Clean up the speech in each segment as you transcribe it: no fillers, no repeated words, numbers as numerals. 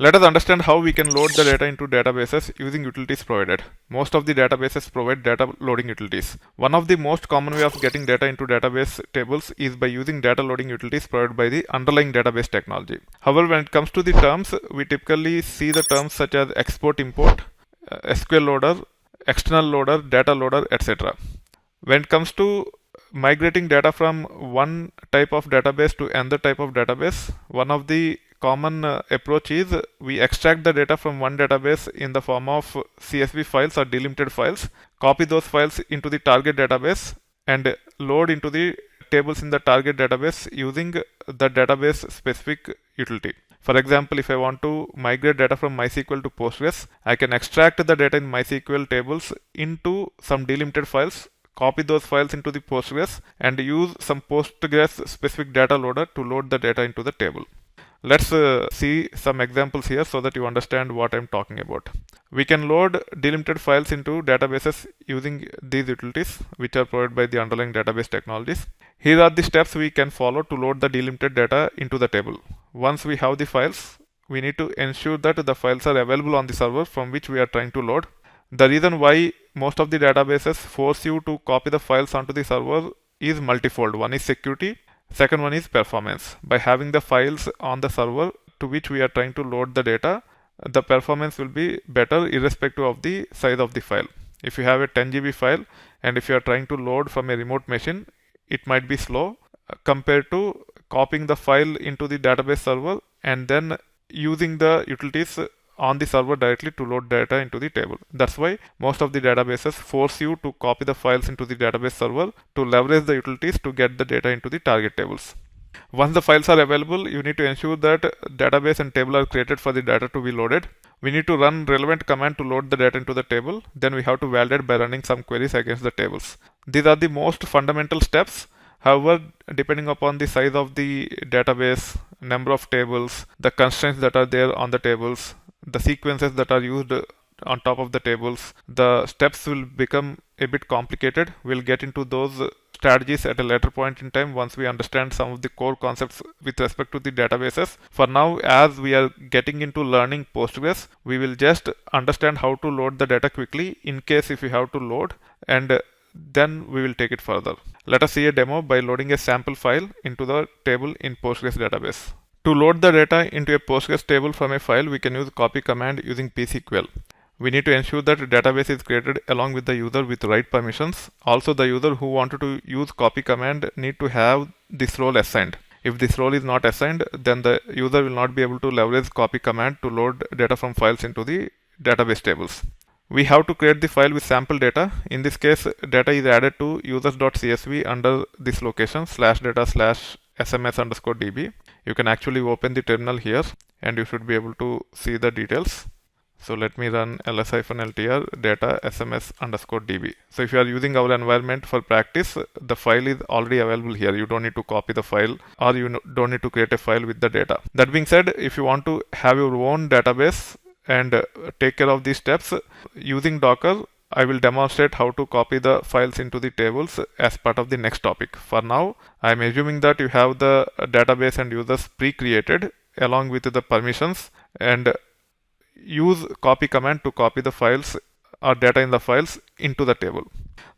Let us understand how we can load the data into databases using utilities provided. Most of the databases provide data loading utilities. One of the most common way of getting data into database tables is by using data loading utilities provided by the underlying database technology. However, when it comes to the terms, we typically see the terms such as export, import, SQL loader, external loader, data loader, etc. When it comes to migrating data from one type of database to another type of database, one of the common approach is we extract the data from one database in the form of CSV files or delimited files, copy those files into the target database, and load into the tables in the target database using the database specific utility. For example, if I want to migrate data from MySQL to Postgres, I can extract the data in MySQL tables into some delimited files, copy those files into the Postgres, and use some Postgres specific data loader to load the data into the table. Let's see some examples here so that you understand what I'm talking about. We can load delimited files into databases using these utilities, which are provided by the underlying database technologies. Here are the steps we can follow to load the delimited data into the table. Once we have the files, we need to ensure that the files are available on the server from which we are trying to load. The reason why most of the databases force you to copy the files onto the server is multifold. One is security. Second one is performance. By having the files on the server to which we are trying to load the data, the performance will be better irrespective of the size of the file. If you have a 10 GB file and if you are trying to load from a remote machine, it might be slow compared to copying the file into the database server and then using the utilities on the server directly to load data into the table. That's why most of the databases force you to copy the files into the database server to leverage the utilities to get the data into the target tables. Once the files are available, you need to ensure that database and table are created for the data to be loaded. We need to run relevant command to load the data into the table. Then we have to validate by running some queries against the tables. These are the most fundamental steps. However, depending upon the size of the database, number of tables, the constraints that are there on the tables, the sequences that are used on top of the tables, the steps will become a bit complicated. We'll get into those strategies at a later point in time once we understand some of the core concepts with respect to the databases. For now, as we are getting into learning Postgres, we will just understand how to load the data quickly in case if we have to load, and then we will take it further. Let us see a demo by loading a sample file into the table in Postgres database. To load the data into a Postgres table from a file, we can use copy command using psql. We need to ensure that the database is created along with the user with right permissions. Also, the user who wanted to use copy command need to have this role assigned. If this role is not assigned, then the user will not be able to leverage copy command to load data from files into the database tables. We have to create the file with sample data. In this case, data is added to users.csv under this location /data/sms_db. You can actually open the terminal here and you should be able to see the details. So let me run ls-ltr data sms_db. So if you are using our environment for practice, the file is already available here. You don't need to copy the file or you don't need to create a file with the data. That being said, if you want to have your own database and take care of these steps using Docker, I will demonstrate how to copy the files into the tables as part of the next topic. For now, I am assuming that you have the database and users pre-created along with the permissions, and use copy command to copy the files or data in the files into the table.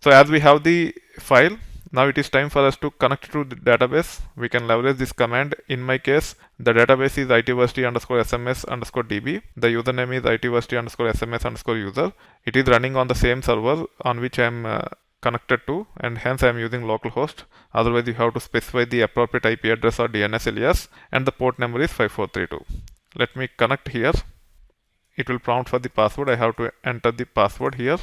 So as we have the file, now it is time for us to connect to the database. We can leverage this command. In my case, the database is itversity_sms_db. The username is itversity_sms_user. It is running on the same server on which I am connected to, and hence I am using localhost. Otherwise, you have to specify the appropriate IP address or DNS alias, and the port number is 5432. Let me connect here. It will prompt for the password. I have to enter the password here.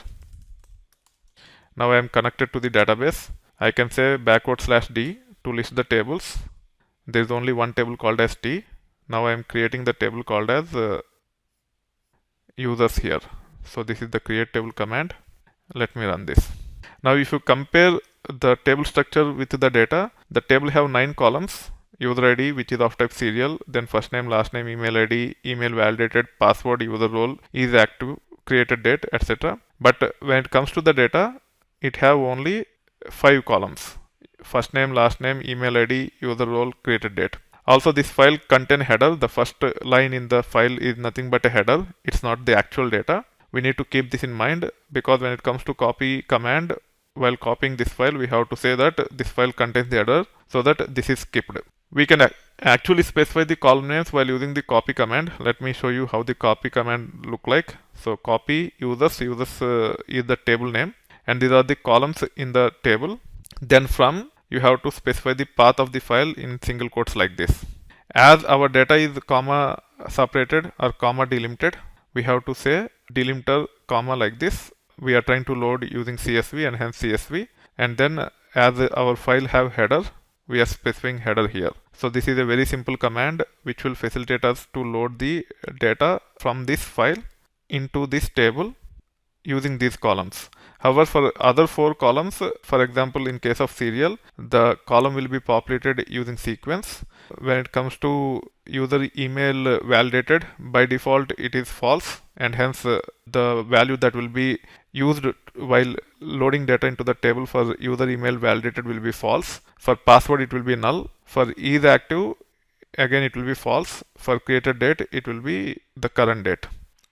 Now I am connected to the database. I can say /d to list the tables. There is only one table called as t. Now I am creating the table called as users here. So this is the create table command. Let me run this. Now if you compare the table structure with the data, the table have 9 columns. User ID, which is of type serial, then first name, last name, email ID, email validated, password, user role, is active, created date, etc. But when it comes to the data, it have only 5 columns: first name, last name, email ID, user role, created date. Also, this file contain header. The first line in the file is nothing but a header. It's not the actual data. We need to keep this in mind, because when it comes to copy command, while copying this file, we have to say that this file contains the header, so that this is skipped. We can actually specify the column names while using the copy command. Let me show you how the copy command look like. So copy users is the table name, and these are the columns in the table. Then from, you have to specify the path of the file in single quotes like this. As our data is comma separated or comma delimited, we have to say delimiter comma like this. We are trying to load using CSV, and hence CSV. And then as our file have header, we are specifying header here. So this is a very simple command which will facilitate us to load the data from this file into this table using these columns. However, for other 4 columns, for example, in case of serial, the column will be populated using sequence. When it comes to user email validated, by default it is false, and hence the value that will be used while loading data into the table for user email validated will be false. For password it will be null. For is active, again it will be false. For created date, it will be the current date.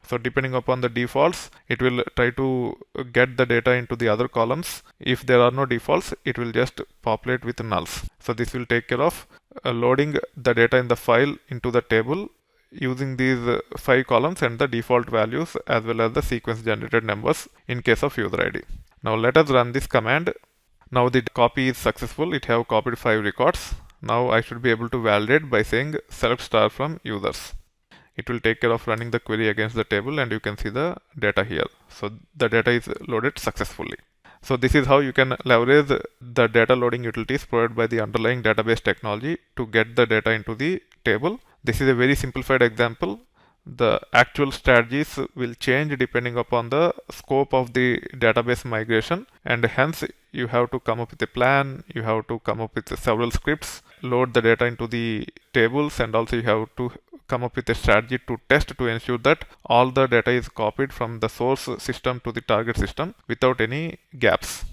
So depending upon the defaults, it will try to get the data into the other columns. If there are no defaults, it will just populate with nulls. So this will take care of loading the data in the file into the table using these 5 columns and the default values as well as the sequence generated numbers in case of user ID. Now let us run this command. Now the copy is successful. It have copied 5 records. Now I should be able to validate by saying select star from users. It will take care of running the query against the table, and you can see the data here. So the data is loaded successfully. So this is how you can leverage the data loading utilities provided by the underlying database technology to get the data into the table. This is a very simplified example. The actual strategies will change depending upon the scope of the database migration, and hence you have to come up with a plan, you have to come up with several scripts, load the data into the tables, and also you have to come up with a strategy to test to ensure that all the data is copied from the source system to the target system without any gaps.